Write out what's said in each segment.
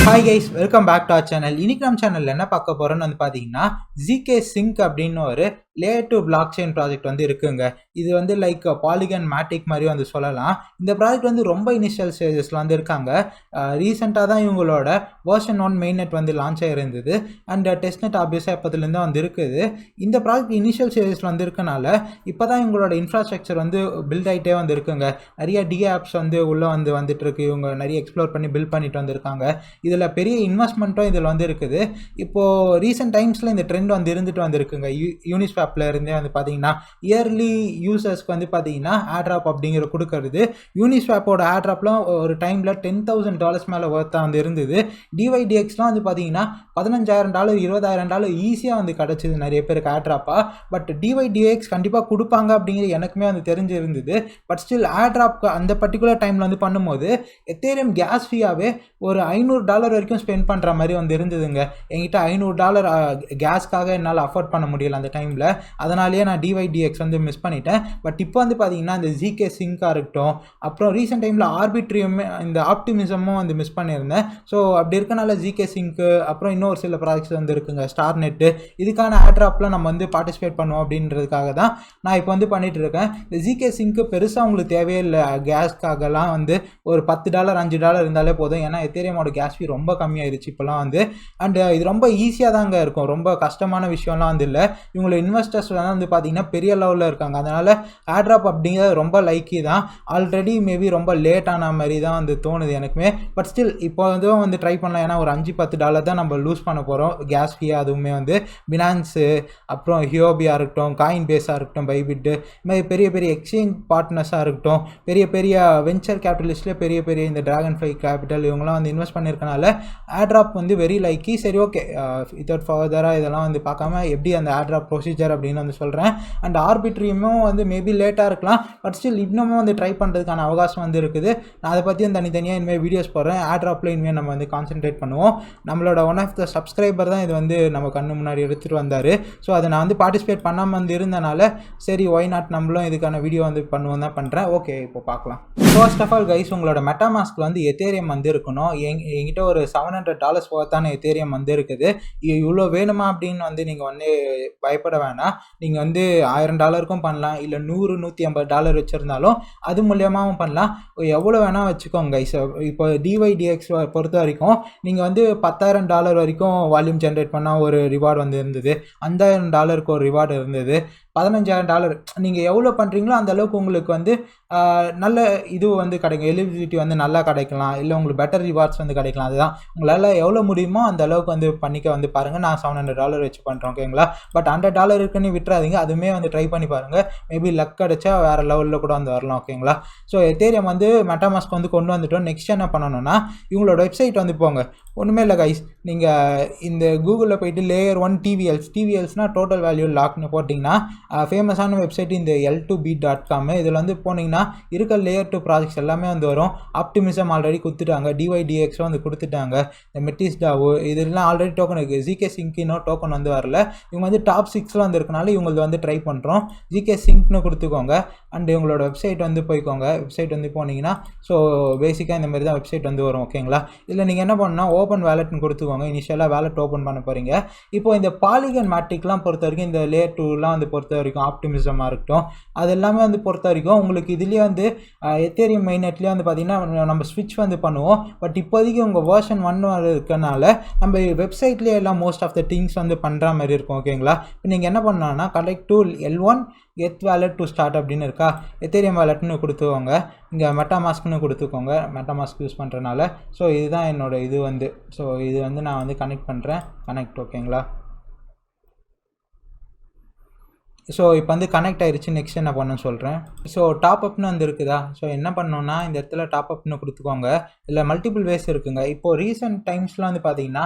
Hi guys, welcome back to our channel. இன்னைக்கு நம்ம சேனலில் என்ன பார்க்க போகிறோன்னு வந்து பார்த்தீங்கன்னா zksync அப்படின்னு ஒரு லேயர் 2 பிளாக் செயின் ப்ராஜெக்ட் வந்து இருக்குங்க. இது வந்து லைக் பாலிகன் மேட்டிக் மாதிரி வந்து சொல்லலாம். இந்த ப்ராஜெக்ட் வந்து ரொம்ப இனிஷியல் ஸ்டேஜஸில் வந்து இருக்காங்க. ரீசெண்டாக தான் இவங்களோட வெர்ஷன் 1 மெயின் நெட் வந்து லான்ச் ஆகிருந்தது அண்ட் டெஸ்ட் நெட் ஆப்வியஸாக எப்போதுலேருந்து வந்து இருக்குது. இந்த ப்ராஜெக்ட் இனிஷியல் ஸ்டேஜஸில் வந்து இருக்கனால இப்போ தான் இவங்களோட இன்ஃப்ராஸ்ட்ரக்சர் வந்து பில்ட் ஆகிட்டே வந்து இருக்குங்க. நிறைய ஆப்ஸ் வந்து உள்ளே வந்துட்டு இருக்கு. இவங்க நிறைய எக்ஸ்ப்ளோர் பண்ணி பில்ட் பண்ணிட்டு வந்திருக்காங்க. இதில் பெரிய இன்வெஸ்ட்மெண்ட்டும் இதில் வந்து இருக்குது. இப்போது ரீசெண்ட் டைம்ஸில் இந்த ட்ரெண்ட் வந்து இருந்துட்டு வந்திருக்குங்க. யூனிஸ்வாப்பில் இருந்தே வந்து பார்த்தீங்கன்னா இயர்லி யூசர்ஸ்க்கு வந்து பார்த்தீங்கன்னா Airdrop அப்படிங்கிற கொடுக்கறது. யூனிஸ்வாப்போட Airdropலாம் ஒரு டைமில் $10,000 மேலே ஒர்த்தாக வந்து இருந்தது. டிவைடிஎக்ஸ்லாம் வந்து பார்த்தீங்கன்னா $15,000 $20,000 ஈஸியாக வந்து கிடச்சிது நிறைய பேருக்கு Airdropா. பட் டிவைடிஎக்ஸ் கண்டிப்பாக கொடுப்பாங்க அப்படிங்கிறது எனக்குமே வந்து தெரிஞ்சு இருந்தது. பட் ஸ்டில் Airdrop அந்த பர்டிகுலர் டைமில் வந்து பண்ணும்போது எத்தேரியம் கேஸ் ஃபீயாகவே ஒரு $500 வரைக்கும் ஸ்பெண்ட் பண்ணுற மாதிரி வந்து இருந்ததுங்க. என்கிட்ட $500 கேஸ்க்காக என்னால் அஃபோர்ட் பண்ண முடியல அந்த டைமில். அதனாலேயே நான் டிவைடிஎக்ஸ் வந்து மிஸ் பண்ணிட்டேன். பட் இப்போ வந்து பார்த்தீங்கன்னா இந்த zksync இருக்கட்டும், அப்புறம் ரீசெண்ட் டைமில் ஆர்பிட்ரியுமே இந்த ஆப்டிமிசமும் வந்து மிஸ் பண்ணியிருந்தேன். ஸோ அப்படி இருக்கனால zksync அப்புறம் இன்னொரு சில ப்ராஜெக்ட்ஸ் வந்து இருக்குங்க. ஸ்டார் நெட்டு இதுக்கான Airdropலாம் நம்ம வந்து பார்ட்டிசிபேட் பண்ணுவோம் அப்படின்றதுக்காக தான் நான் இப்போ வந்து பண்ணிட்டு இருக்கேன். இந்த zksync பெருசாக உங்களுக்கு தேவையே இல்லை. கேஸ்க்காகலாம் வந்து ஒரு $10 $5 இருந்தாலே போதும். ஏன்னா எத்தேரியமோட கேஸ் ஃபீ ரொம்ப கம்மியாயிருச்சு இப்போலாம் வந்து. அண்ட் இது ரொம்ப ஈஸியாக தாங்க இருக்கும். ரொம்ப கஷ்டமான விஷயம்லாம் வந்து இல்லை. இவங்களோட இன்வெஸ்டர்ஸ் வந்து பார்த்தீங்கன்னா பெரிய லெவலில் இருக்காங்க. அதனால் Airdrop அப்படிங்கிறது ரொம்ப லைக்கி தான். ஆல்ரெடி மேபி ரொம்ப லேட்டான மாதிரி தான் வந்து தோணுது எனக்குமே. பட் ஸ்டில் இப்போ வந்து ட்ரை பண்ணலாம். ஏன்னா ஒரு $5-10 தான் நம்ம லூஸ் பண்ண போகிறோம் கேஸ் ஃபீ. அதுவுமே வந்து பினான்ஸு அப்புறம் ஹியோபியாக இருக்கட்டும், காயின் பேஸாக இருக்கட்டும், பைபிட்டு இது மாதிரி பெரிய பெரிய எக்ஸ்சேஞ்ச் பார்ட்னர்ஸாக இருக்கட்டும், பெரிய பெரிய வெஞ்சர் கேபிட்டலிஸ்ட்லேயே பெரிய பெரிய இந்த டிராகன் ஃப்ளை கேபிட்டல் இவங்களாம் வந்து இன்வெஸ்ட் பண்ணியிருக்கனால Airdrop வந்து வெரி லைக்கி. சரி, ஓகே, வித்தவுட் ஃபர்தராக இதெல்லாம் வந்து பார்க்காம எப்படி அந்த Airdrop ப்ரொசீஜர் அப்படின்னு வந்து சொல்கிறேன். அண்ட் ஆர்பிட்ரியுமும் வந்து மேபி லேட்டாக இருக்கலாம். பட் ஸ்டில் இன்னமும் வந்து ட்ரை பண்ணுறதுக்கான அவகாசம் வந்து இருக்குது. நான் அதை பற்றியும் தனித்தனியாக இனிமேல் வீடியோஸ் போடுறேன். Airdropல இனிமேல் நம்ம வந்து கான்சென்ட்ரேட் பண்ணுவோம். நம்மளோட ஒன் ஆஃப் த சப்ஸ்கிரைபர் தான் இது வந்து நம்ம கண்ணு முன்னாடி எடுத்துகிட்டு வந்தார். ஸோ அதை நான் வந்து பார்ட்டிசிபேட் பண்ணாமல் வந்து இருந்தனால சரி, ஒய் நாட் நம்மளும் இதுக்கான வீடியோ வந்து பண்ணுவோம் தான் பண்ணுறேன். ஓகே, இப்போ பார்க்கலாம். ஃபர்ஸ்ட் ஆஃப் ஆல் கைஸ், உங்களோட மெட்டாமாஸ்க் வந்து எத்தேரியம் வந்து இருக்கணும். என்கிட்ட ஒரு $700 ஒர்த்தான எத்தேரியம் வந்து இருக்குது. இவ்வளோ வேணுமா அப்படின்னு வந்து நீங்கள் வந்து பயப்பட வேணாம். நீங்கள் வந்து $1000க்கும் பண்ணலாம், இல்லை $100-150 வச்சுருந்தாலும் அது மூலியமாகவும் பண்ணலாம். எவ்வளோ வேணால் வச்சுக்கோங்க கைஸ். இப்போ டிவைடிஎக்ஸ் பொறுத்த வரைக்கும் நீங்கள் வந்து $10,000 வரைக்கும் வால்யூம் ஜென்ரேட் பண்ணால் ஒரு ரிவார்டு வந்து இருந்தது. $5,000 ஒரு ரிவார்டு இருந்தது. $15,000 நீங்கள் எவ்வளோ பண்ணுறீங்களோ அந்த அளவுக்கு உங்களுக்கு வந்து நல்ல இது வந்து கிடைக்கும். எலிஜிபிலிட்டி வந்து நல்லா கிடைக்கலாம், இல்லை உங்களுக்கு பெட்டர் ரிவார்ட்ஸ் வந்து கிடைக்கலாம். அதுதான் உங்களால் எவ்வளோ முடியுமோ அந்த அளவுக்கு வந்து பண்ணிக்க வந்து பாருங்கள். நான் $700 வச்சு பண்ணுறேன், ஓகேங்களா. பட் $100 இருக்குன்னு விட்டுறாதீங்க. அதுவுமே வந்து ட்ரை பண்ணி பாருங்கள். மேபி லக் கிடைச்சா வேறு லெவலில் கூட வந்து வரலாம், ஓகேங்களா. ஸோ எத்தேரியம் வந்து மெட்டாமாஸ்க் வந்து கொண்டு வந்துட்டோம். நெக்ஸ்ட் என்ன பண்ணணும்னா இவங்களோட வெப்சைட் வந்து போங்க. ஒன்றுமே இல்லை கைஸ், நீங்கள் இந்த கூகுளில் போயிட்டு லேயர் 1 டிவிஎல்ஸ்னால் டோட்டல் வேல்யூ லாக்னு போட்டிங்கன்னா ஃபேமஸான வெப்சைட் இந்த L2B.com. இதில் வந்து போனீங்கன்னா இருக்க லேயர் 2 ப்ராஜெக்ட்ஸ் எல்லாமே வந்து வரும். ஆப்டிமிசம் ஆல்ரெடி கொடுத்துட்டாங்க, டிவைடிஎக்ஸும் வந்து கொடுத்துட்டாங்க, இந்த மெட்டிஸ்டாவோ இதெல்லாம் ஆல்ரெடி டோக்கன் இருக்குது. zksync டோக்கன் வந்து வரல. இவங்க வந்து டாப் 6 வந்து இருக்கனால இவங்களுக்கு வந்து ட்ரை பண்ணுறோம். zksync கொடுத்துக்கோங்க. அண்ட் இவங்களோட வெப்சைட் வந்து போய்க்கோங்க. வெப்சைட் வந்து போனீங்கன்னா ஸோ பேசிக்காக இந்த மாதிரி தான் வெப்சைட் வந்து வரும், ஓகேங்களா. இதில் நீங்கள் என்ன பண்ணால் ஓப்பன் வேலட்னு கொடுத்துக்கோங்க. இனிஷியலாக வேலட் ஓப்பன் பண்ண போகிறீங்க. இப்போ இந்த பாலிகன் மேட்டிக்லாம் பொறுத்த வரைக்கும், இந்த லேயர் 2லாம் வந்து பொறுத்த வரைக்கும், ஆப்டிமிசமாக இருக்கட்டும், அது எல்லாமே வந்து பொறுத்த வரைக்கும் உங்களுக்கு இதுலேயே வந்து எத்தேரியம் மெயின் நெட்லேயே வந்து பார்த்திங்கன்னா நம்ம ஸ்விட்ச் வந்து பண்ணுவோம். பட் இப்போதைக்கு உங்கள் வெர்ஷன் 1 இருக்கனால நம்ம வெப்சைட்லேயே எல்லாம் மோஸ்ட் ஆஃப் த திங்ஸ் வந்து பண்ணுற மாதிரி இருக்கும், ஓகேங்களா. இப்போ நீங்கள் என்ன பண்ணலான்னா collect tool L1 get wallet to start அப்படின்னு இருக்கா, எத்தேரியம் வேலட்னு கொடுத்துக்கோங்க. இங்கே மெட்டாமாஸ்க்னு கொடுத்துக்கோங்க, மெட்டாமாஸ்க் யூஸ் பண்ணுறனால. ஸோ இதுதான் என்னோட இது வந்து. ஸோ இது வந்து நான் வந்து கனெக்ட் பண்ணுறேன், கனெக்ட், ஓகேங்களா. ஸோ இப்போ வந்து கனெக்ட் ஆகிடுச்சு. நெக்ஸ்ட் என்ன பண்ணணும்னு சொல்கிறேன். ஸோ டாப் அப்னு வந்து இருக்குதா. ஸோ என்ன பண்ணோன்னா இந்த இடத்துல டாப் அப்னு கொடுத்துக்கோங்க. இல்லை மல்டிபிள் வேஸ் இருக்குங்க. இப்போது ரீசெண்ட் டைம்ஸ்லாம் வந்து பார்த்தீங்கன்னா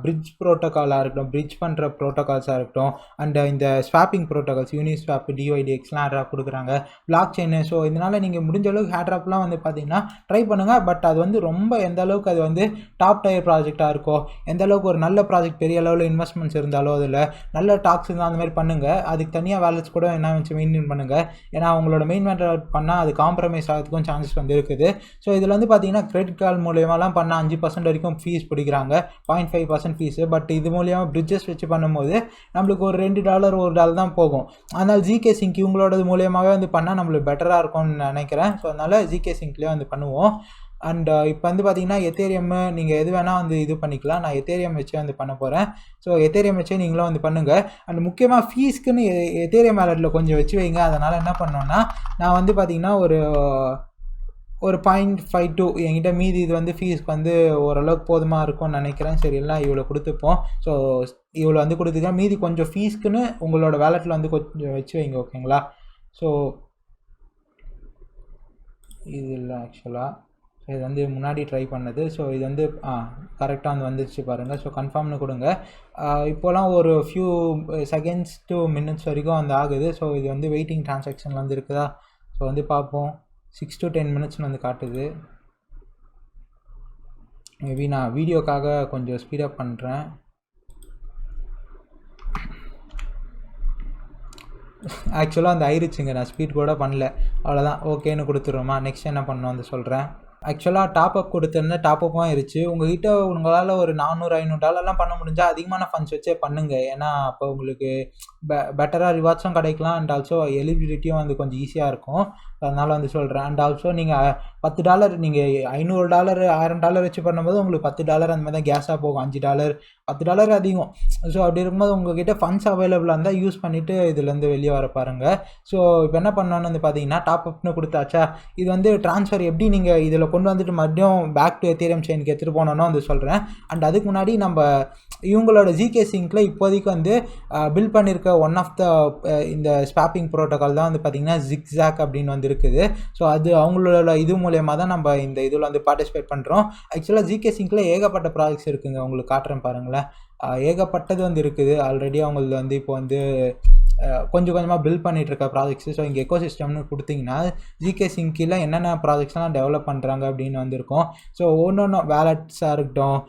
பிரிட்ஜ் ப்ரோட்டோக்காலாக இருக்கட்டும், பிரிட்ஜ் பண்ணுற ப்ரோட்டோகால்ஸாக இருக்கட்டும், அண்ட் இந்த ஸ்வாப்பிங் ப்ரோட்டோகால்ஸ் யூனிஸ்வாப், டிஒய்டிஎக்ஸ்லாம் ஏர்ட்ராப் கொடுக்குறாங்க, பிளாக் செயின். ஸோ இதனால் நீங்கள் முடிஞ்ச அளவுக்கு ஏர்ட்ராப்லாம் வந்து பார்த்தீங்கன்னா ட்ரை பண்ணுங்கள். பட் அது வந்து ரொம்ப எந்த அளவுக்கு அது வந்து டாப் டயர் ப்ராஜெக்டாக இருக்கோ, எந்த அளவுக்கு ஒரு நல்ல ப்ராஜெக்ட் பெரிய அளவில் இன்வெஸ்ட்மெண்ட்ஸ் இருந்தாலோ, அதில் நல்ல டாக்ஸ் இருந்தால் அந்த மாதிரி பண்ணுங்கள். அதுக்கு தனியாக வேலட்ஸ் கூட என்ன வச்சு மெயின்டைன் பண்ணுங்கள். ஏன்னா அவங்களோட மெயின் வேலட் பண்ணால் அது காம்ப்ரமைஸ் ஆகிறதுக்கும் சான்சஸ் வந்து இருக்குது. ஸோ இதில் வந்து பார்த்தீங்கன்னா கிரெடிட் கார்டு மூலியமாலாம் பண்ணால் 5% வரைக்கும் ஃபீஸ் பிடிக்கிறாங்க, 0.5% ஃபீஸு. பட் இது மூலியமாக பிரிட்ஜஸ் வச்சு பண்ணும்போது நம்மளுக்கு ஒரு $2 $1 தான் போகும். அதனால் zksync இவங்களோடது மூலியமாகவே வந்து பண்ணால் நம்மளுக்கு பெட்டராக இருக்கும்னு நினைக்கிறேன். ஸோ அதனால் zksync வந்து பண்ணுவோம். அண்ட் இப்போ வந்து பார்த்தீங்கன்னா எத்தேரியம் நீங்கள் எது வேணால் வந்து இது பண்ணிக்கலாம். நான் எத்தேரியம் வச்சே வந்து பண்ண போகிறேன். ஸோ எத்தேரியம் வச்சே நீங்களும் வந்து பண்ணுங்கள். அண்ட் முக்கியமாக ஃபீஸ்க்குன்னு எத்தேரியம் வேலட்டில் கொஞ்சம் வச்சு வைங்க. அதனால் என்ன பண்ணோன்னா, நான் வந்து பார்த்தீங்கன்னா ஒரு 0.52 என்கிட்ட மீதி இது வந்து ஃபீஸ்க்கு வந்து ஓரளவுக்கு போதுமாக இருக்கும்னு நினைக்கிறேன். சரி, எல்லாம் இவ்வளோ கொடுத்துப்போம். ஸோ இவ்வளோ வந்து கொடுத்துக்கலாம். மீதி கொஞ்சம் ஃபீஸ்க்குன்னு உங்களோட வேலட்டில் வந்து கொஞ்சம் வச்சு வைங்க, ஓகேங்களா? ஸோ இது இல்லை ஆக்சுவலாக. ஸோ இது வந்து முன்னாடி ட்ரை பண்ணது. ஸோ இது வந்து கரெக்டாக வந்து வந்துருச்சு பாருங்கள். ஸோ கன்ஃபார்ம்னு கொடுங்க. இப்போலாம் ஒரு ஃபியூ செகண்ட்ஸ் to மினிட்ஸ் வரைக்கும் வந்து ஆகுது. ஸோ இது வந்து வெயிட்டிங் ட்ரான்சாக்ஷனில் வந்து இருக்குதா? ஸோ வந்து பார்ப்போம். 6 to 10 மினிட்ஸ்னு வந்து காட்டுது. மேபி நான் வீடியோக்காக கொஞ்சம் ஸ்பீடப் பண்ணுறேன். ஆக்சுவலாக அந்த ஆயிடுச்சுங்க, நான் ஸ்பீட் கூட பண்ணல. அவ்வளோதான், ஓகேன்னு கொடுத்துருவோமா? நெக்ஸ்ட் என்ன பண்ணணும் வந்து சொல்கிறேன். ஆக்சுவலாக டாப்அப் கொடுத்துருந்தேன், டாப்அப்பும் ஆயிடுச்சு. உங்கள்கிட்ட உங்களால் ஒரு $400-500 பண்ண முடிஞ்சால் அதிகமான ஃபண்ட்ஸ் வச்சே பண்ணுங்கள். ஏன்னா அப்போ உங்களுக்கு பெட்டராக ரிவார்ட்ஸும் கிடைக்கலாம். அண்ட் ஆல்சோ எலிஜிபிலிட்டியும் வந்து கொஞ்சம் ஈஸியாக இருக்கும். அதனால் வந்து சொல்கிறேன். அண்ட் ஆல்சோ நீங்கள் $10 நீங்கள் $500 $1000 வச்சு பண்ணும்போது உங்களுக்கு $10 அந்த மாதிரி தான் கேஸாக போகும். $5 $10 அதிகம். ஸோ அப்படி இருக்கும்போது உங்கள்கிட்ட ஃபண்ட்ஸ் அவைலபிளாக இருந்தால் யூஸ் பண்ணிவிட்டு இதுலேருந்து வெளியே வர பாருங்கள். ஸோ இப்போ என்ன பண்ணணும்னு வந்து பார்த்தீங்கன்னா, டாப்அப்னு கொடுத்தாச்சா, இது வந்து ட்ரான்ஸ்ஃபர் எப்படி நீங்கள் இதில் கொண்டு வந்துட்டு மறுபடியும் பேக் டு எத்தேரியம் செயினுக்கு எடுத்துகிட்டு போனோன்னு வந்து சொல்கிறேன். அண்ட் அதுக்கு முன்னாடி நம்ம இவங்களோட zksync இப்போதைக்கு வந்து பில்ட் பண்ணியிருக்க ஒன் ஆஃப் த இந்த ஸ்வாப்பிங் ப்ரோட்டோகால் தான் வந்து பார்த்திங்கன்னா zksync அப்படின்னு வந்து இருக்குது. ஸோ அது அவங்களோட இது மூலயமா தான் நம்ம இந்த இதில் வந்து பார்ட்டிசிபேட் பண்ணுறோம். ஆக்சுவலாக zksync ஏகப்பட்ட ப்ராஜெக்ட்ஸ் இருக்குங்க, உங்களுக்கு காட்டுறேன் பாருங்களேன். ஏகப்பட்டது வந்து இருக்குது. ஆல்ரெடி அவங்களது வந்து இப்போ வந்து கொஞ்சம் கொஞ்சமாக பில்ட் பண்ணிகிட்டு இருக்க ப்ராஜெக்ட்ஸு. ஸோ இங்கே எக்கோசிஸ்டம்னு கொடுத்தீங்கன்னா zksync என்னென்ன ப்ராஜெக்ட்ஸ்லாம் டெவலப் பண்ணுறாங்க அப்படின்னு வந்திருக்கும். ஸோ ஒன்று வேலட்ஸாக இருக்கட்டும்,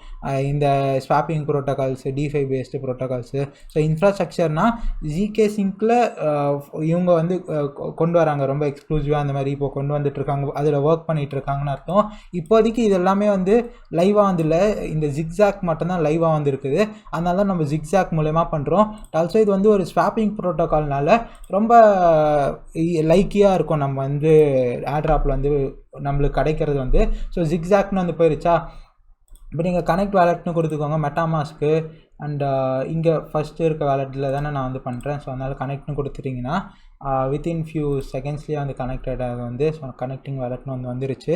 இந்த swapping protocols, DeFi based protocols. So இன்ஃப்ராஸ்ட்ரக்சர்னால் zksync இவங்க வந்து கொண்டு வராங்க, ரொம்ப எக்ஸ்க்ளூசிவாக அந்த மாதிரி இப்போ கொண்டு வந்துட்டுருக்காங்க, அதில் ஒர்க் பண்ணிகிட்டு இருக்காங்கன்னு அர்த்தம். இப்போதைக்கு இது எல்லாமே வந்து லைவாக வந்து இல்லை, இந்த zksync மட்டும்தான் லைவாக வந்து இருக்குது. அதனால தான் நம்ம zksync மூலமா பண்ணுறோம். ஆல்சோ இது வந்து ஒரு ஸ்வாப்பிங் ப்ரோட்டோகால்னால ரொம்ப லைக்கியாக இருக்கும். நம்ம வந்து ஏர்ட்ராப்பில் வந்து நம்மளுக்கு கிடைக்கிறது வந்து. ஸோ zksync வந்து போயிருச்சா, இப்போ நீங்கள் கனெக்ட் வேலட்னு கொடுத்துக்கோங்க, மெட்டாமாஸ்க்கு. அண்ட் இங்கே ஃபஸ்ட்டு இருக்க வேலட்டில் தானே நான் வந்து பண்ணுறேன். ஸோ அதனால் கனெக்ட்னு கொடுத்துட்டிங்கன்னா வித்தின் ஃபியூ செகண்ட்ஸ்லேயே வந்து கனெக்டடாக வந்து ஸோ கனெக்டிங் வேலட்னு வந்து வந்துருச்சு.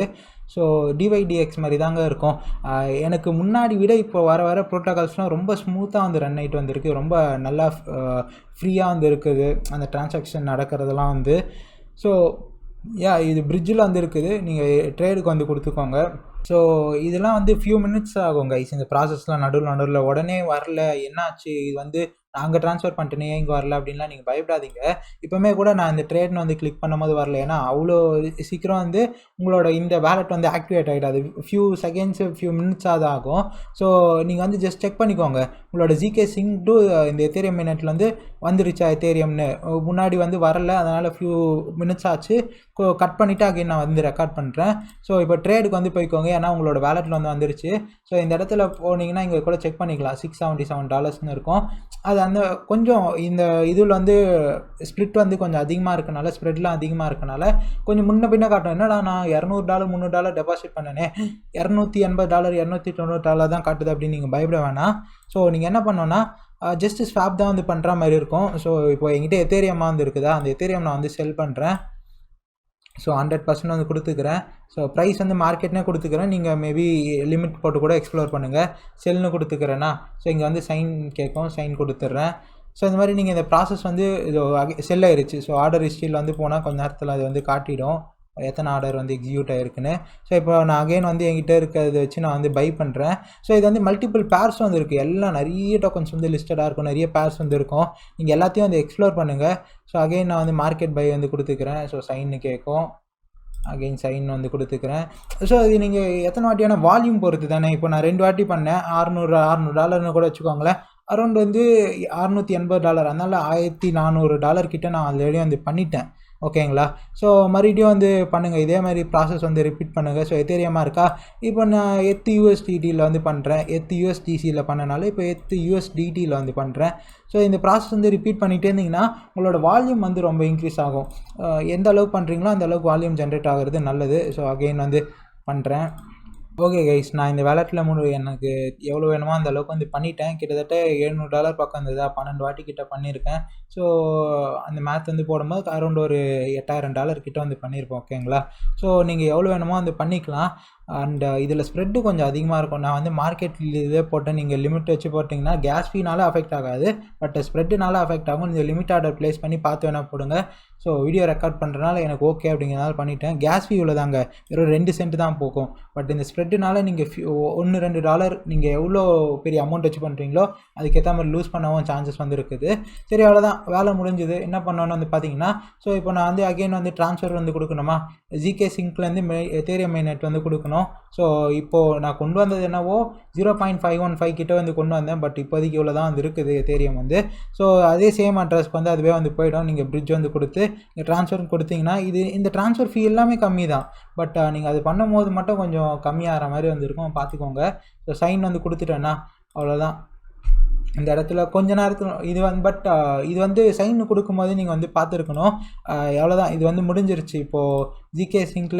ஸோ டிஒய்டிஎக்ஸ் மாதிரி தாங்க இருக்கும். எனக்கு முன்னாடி விட இப்போ வர வர ப்ரோட்டோகால்ஸ்லாம் ரொம்ப ஸ்மூத்தாக வந்து ரன் ஆகிட்டு வந்திருக்கு. ரொம்ப நல்லா ஃப்ரீயாக வந்து இருக்குது அந்த டிரான்சாக்ஷன் நடக்கிறதெல்லாம் வந்து. ஸோ இது பிரிட்ஜில் வந்து இருக்குது, நீங்கள் ட்ரேடுக்கு வந்து கொடுத்துக்கோங்க. ஸோ இதெல்லாம் வந்து ஃபியூ மினிட்ஸ் ஆகும் கைஸ். இந்த ப்ராசஸ்லாம் நடுவில் உடனே வரல, என்னாச்சு இது வந்து நாங்கள் ட்ரான்ஸ்ஃபர் பண்ணிட்டேனே இங்கே வரல அப்படின்லாம் நீங்கள் பயப்படாதீங்க. இப்போமே கூட நான் இந்த ட்ரேட்னு வந்து கிளிக் பண்ணும்போது வரல, ஏன்னா அவ்வளோ சீக்கிரம் வந்து உங்களோட இந்த வேலட் வந்து ஆக்டிவேட் ஆகிடாது. ஃபியூ செகண்ட்ஸு ஃபியூ மினிட்ஸாக தான் ஆகும். ஸோ நீங்கள் வந்து ஜஸ்ட் செக் பண்ணிக்கோங்க, உங்களோட zksync டு இந்த எத்தேரியம் மினிட்ல வந்து வந்துருச்சா எத்தேரியம்னு. முன்னாடி வந்து வரல, அதனால் ஃபியூ மினிட்ஸ் ஆச்சு. கட் பண்ணிவிட்டு அகைன் நான் வந்து ரெக்கார்ட் பண்ணுறேன். ஸோ இப்போ ட்ரேடுக்கு வந்து போய்க்கோங்க, ஏன்னா உங்களோட வேலட்டில் வந்து வந்துருச்சு. ஸோ இந்த இடத்துல போனீங்கன்னா இங்கே கூட செக் பண்ணிக்கலாம், $677 இருக்கும். அது அந்த கொஞ்சம் இந்த இதில் வந்து ஸ்ப்ளிட் வந்து கொஞ்சம் அதிகமாக இருக்கனால, ஸ்ப்ரெட்லாம் அதிகமாக இருக்கனால கொஞ்சம் முன்ன பின்ன காட்டும். என்னடா நான் $200 $300 டெபாசிட் பண்ணனே, $280 $290 தான் காட்டுது அப்படின்னு நீங்கள் பயப்பட வேணாம். ஸோ நீங்கள் என்ன பண்ணோன்னா ஜஸ்ட் ஸ்வாப் தான் வந்து பண்ணுற மாதிரி இருக்கும். ஸோ இப்போ என்கிட்ட எத்தேரியமாக வந்து இருக்குதா, அந்த எத்தேரியம் நான் வந்து செல் பண்ணுறேன். ஸோ 100% வந்து கொடுத்துக்கிறேன். ஸோ ப்ரைஸ் வந்து மார்க்கெட்னே கொடுத்துக்கிறேன், நீங்கள் மேபி லிமிட் போட்டு கூட எக்ஸ்ப்ளோர் பண்ணுங்கள். செல்னு கொடுத்துக்கிறேன்னா ஸோ இங்கே வந்து சைன் கேட்கும், சைன் கொடுத்துட்றேன். ஸோ இந்த மாதிரி நீங்கள் இந்த ப்ராசஸ் வந்து இது செல் ஆயிடுச்சு. ஸோ ஆர்டர் ஹிஸ்ட்ரியில் வந்து போனால் கொஞ்ச நேரத்தில் அது வந்து காட்டிடும். எத்தனை ஆர்டர் வந்து எக்ஸிக்யூட் ஆகிருக்குன்னு. ஸோ இப்போ நான் அகைன் வந்து என்கிட்ட இருக்கிறத வச்சு நான் வந்து பை பண்ணுறேன். ஸோ இது வந்து மல்டிபிள் பேர்ஸ் வந்து இருக்குது, எல்லாம் நிறைய டோக்கன்ஸ் வந்து லிஸ்டடாக இருக்கும், நிறைய பேர்ஸ் வந்து இருக்கும். நீங்கள் எல்லாத்தையும் வந்து எக்ஸ்ப்ளோர் பண்ணுங்கள். ஸோ அகைன் நான் வந்து மார்க்கெட் பை வந்து கொடுத்துக்கிறேன். ஸோ சைன்னு கேட்கும், அகைன் சைன் வந்து கொடுத்துக்கிறேன். ஸோ இது நீங்கள் எத்தனை வாட்டியான வால்யூம் பொறுத்து தானே. இப்போ நான் 2 வாட்டி பண்ணேன், $600 கூட வச்சுக்கோங்களேன். அரௌண்ட் வந்து $680, அதனால் $1400 கிட்ட நான் ஆல்ரெடி வந்து பண்ணிட்டேன். ஓகேங்களா. ஸோ மறுபடியும் வந்து பண்ணுங்கள், இதே மாதிரி ப்ராசஸ் வந்து ரிப்பீட் பண்ணுங்கள். ஸோ எத்தேரியமாக இருக்கா, இப்போ நான் USDTயில் வந்து பண்ணுறேன், USDCயில் பண்ணனால இப்போ USDTயில் வந்து பண்ணுறேன். ஸோ இந்த ப்ராசஸ் வந்து ரிப்பீட் பண்ணிகிட்டே இருந்திங்கன்னா உங்களோட வால்யூம் வந்து ரொம்ப இன்க்ரீஸ் ஆகும். எந்த அளவுக்கு பண்ணுறீங்களோ அந்த அளவுக்கு வால்யூம் ஜென்ரேட் ஆகிறது நல்லது. ஸோ அகெயின் வந்து பண்ணுறேன். ஓகே கைஸ், நான் இந்த வேலெட்டில் எனக்கு எவ்வளோ வேணுமோ அந்த அளவுக்கு வந்து பண்ணிட்டேன். கிட்டத்தட்ட $700 பக்கம் இருந்ததா, 12 வாட்டி கிட்ட பண்ணியிருக்கேன். ஸோ அந்த மேத் வந்து போடும்போது அரௌண்ட் ஒரு $8000 கிட்ட வந்து பண்ணியிருப்போம். ஓகேங்களா. ஸோ நீங்கள் எவ்வளோ வேணுமோ வந்து பண்ணிக்கலாம். அண்ட் இதில் ஸ்ப்ரெட்டு கொஞ்சம் அதிகமாக இருக்கும். நான் வந்து மார்க்கெட்டில் இதே போட்டேன், நீங்கள் லிமிட் வச்சு போட்டிங்கன்னா கேஸ் ஃபீனால அஃபெக்ட் ஆகாது, பட் ஸ்ப்ரெட்டுனால அஃபெக்ட் ஆகும். இந்த லிமிட் ஆர்டர் ப்ளேஸ் பண்ணி பார்த்து வேணால் போடுங்க. ஸோ வீடியோ ரெக்கார்ட் பண்ணுறதுனால எனக்கு ஓகே அப்படிங்கிறனால பண்ணிட்டேன். கேஸ் ஃபீ இவ்வளோ தாங்க, வெறும் 2 சென்ட் தான் போகும். பட் இந்த ஸ்ப்ரெட்டுனால நீங்கள் $1-2 நீங்கள் எவ்வளோ பெரிய அமௌண்ட் வச்சு பண்ணுறீங்களோ அதுக்கேற்ற மாதிரி லூஸ் பண்ணவும் சான்சஸ் வந்து இருக்குது. சரி, அவ்வளோதான், வேலை முடிஞ்சுது. என்ன பண்ணணும்னு வந்து பார்த்தீங்கன்னா, ஸோ இப்போ நான் வந்து அகெயின் வந்து ட்ரான்ஸ்ஃபர் வந்து கொடுக்கணுமா, zksync எத்தேரியம் மெயின்நெட் வந்து கொடுக்கணும். ஸோ இப்போது நான் கொண்டு வந்தது என்னவோ 0.515 கிட்ட வந்து கொண்டு வந்தேன். பட் இப்போதைக்கு இவ்வளோ தான் வந்து இருக்குது எத்தேரியம் வந்து. ஸோ அதே சேம் அட்ரஸ்க்கு வந்து அதுவே வந்து போயிடும். நீங்கள் பிரிட்ஜ் வந்து கொடுத்து நீங்கள் ட்ரான்ஸ்ஃபர் கொடுத்தீங்கன்னா இந்த ட்ரான்ஸ்ஃபர் ஃபீ எல்லாமே கம்மி தான். பட் நீங்கள் அது பண்ணும்போது மட்டும் கொஞ்சம் கம்மியாகிற மாதிரி வந்து இருக்கும், பார்த்துக்கோங்க. ஸோ சைன் வந்து கொடுத்துட்டேன்னா அவ்வளோதான். இந்த இடத்துல கொஞ்ச நேரத்தில் இது வந்து இது வந்து சைன் கொடுக்கும்போது நீங்கள் வந்து பார்த்துருக்கணும். எவ்வளோதான், இது வந்து முடிஞ்சிருச்சு. இப்போது zksync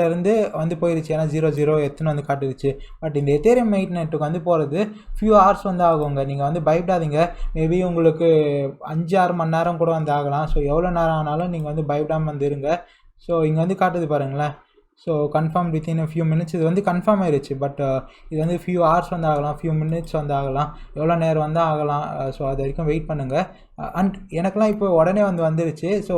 வந்து போயிருச்சு, ஏன்னா 00 எத்தனை வந்து காட்டுருச்சு. பட் இந்த எத்தேரியம் மெயின்நெட்டுக்கு வந்து போகிறது ஃபியூ ஹவர்ஸ் வந்து ஆகுங்க. நீங்கள் வந்து பயப்படாதீங்க, மேபி உங்களுக்கு 5-6 மணி நேரம் கூட வந்து ஆகலாம். ஸோ எவ்வளோ நேரம் ஆனாலும் நீங்கள் வந்து பயப்படாமல் வந்து இருங்க. ஸோ இங்கே வந்து காட்டுது பாருங்களேன். So confirm within few minutes இது வந்து கன்ஃபார்ம் ஆயிடுச்சு. பட் இது வந்து ஃபியூ ஹவர்ஸ் வந்து ஆகலாம், ஃபியூ மினிட்ஸ் வந்து ஆகலாம், எவ்வளோ நேரம் வந்து ஆகலாம். ஸோ அது வரைக்கும் வெயிட் பண்ணுங்கள். அண்ட் எனக்குலாம் இப்போ உடனே வந்துருச்சு. ஸோ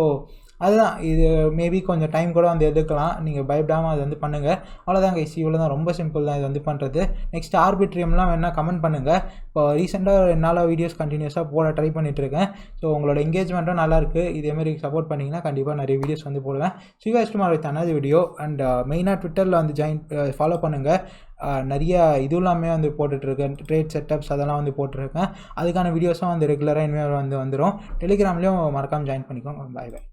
அதுதான், இது மேபி கொஞ்சம் டைம் கூட வந்து எடுக்கலாம். நீங்கள் பயப்படாமல் அது வந்து பண்ணுங்கள். அவ்வளோதான் கைஸ், இவ்வளோ தான், ரொம்ப சிம்பிள் தான் இது வந்து பண்ணுறது. நெக்ஸ்ட் ஆர்பிட்ரியம்லாம் வேணால் கமெண்ட் பண்ணுங்கள். இப்போ ரீசெண்டாக என்னால் வீடியோஸ் கண்டினியூஸாக போட ட்ரை பண்ணிகிட்ருக்கேன். ஸோ உங்களோட எங்கேஜ்மெண்ட்டும் நல்லாயிருக்கு. இதேமாதிரி சப்போர்ட் பண்ணிங்கன்னா கண்டிப்பாக நிறைய வீடியோஸ் வந்து போடுவேன். Tomorrow with another video. And மெயினாக ட்விட்டரில் வந்து ஃபாலோ பண்ணுங்கள். நிறைய இதுவுமே வந்து போட்டுட்ருக்கேன், ட்ரேட் செட்டப்ஸ் அதெல்லாம் வந்து போட்டிருக்கேன். அதுக்கான வீடியோஸும் வந்து ரெகுலராக இனிமேல் வந்துடும். டெலிகிராம்லேயும் மறக்காமல் ஜாயின் பண்ணிக்கோங்க. பாய் பாய்.